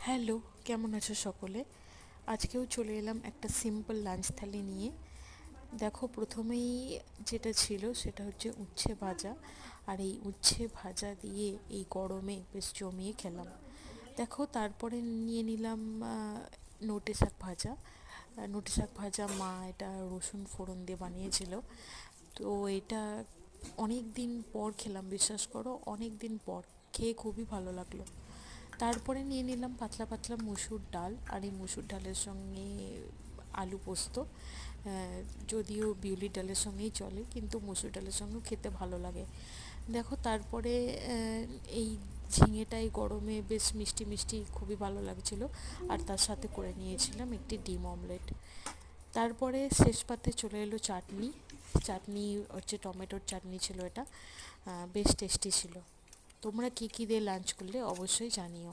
Hello, কেমন আছো সকলে? আজকেও চলে এলাম একটা সিম্পল লাঞ্চ থালি নিয়ে। দেখো, প্রথমেই যেটা ছিল সেটা হচ্ছে উচ্ছে ভাজা। আর এই উচ্ছে ভাজা দিয়ে এই গরমে বেশ জমিয়ে খেলাম। দেখো, তারপরে নিয়ে নিলাম নোটে শাক ভাজা। নোটে শাক ভাজা মা এটা রসুন ফোড়ন দিয়ে বানিয়েছিল। তো এটা অনেক দিন পর খেলাম, বিশ্বাস করো, অনেক দিন পর। খেয়ে খুবই ভালো লাগলো। তারপরে নিয়ে নিলাম পাতলা পাতলা মুসুর ডাল, আর এই মুসুর ডালের সঙ্গে আলু পোস্ত। যদিও বিউলির ডালের সঙ্গেই চলে, কিন্তু মুসুর ডালের সঙ্গেও খেতে ভালো লাগে। দেখো, তারপরে এই ঝিঙেটাই গরমে বেশ মিষ্টি মিষ্টি খুবই ভালো লাগছিল। আর তার সাথে করে নিয়েছিলাম একটি ডিম অমলেট। তারপরে শেষ পাতে চলে এলো চাটনি। চাটনি হচ্ছে টমেটোর চাটনি ছিল এটা। বেশ টেস্টি ছিল। তোমরা কী কী দিয়ে লাঞ্চ করলে অবশ্যই জানিও।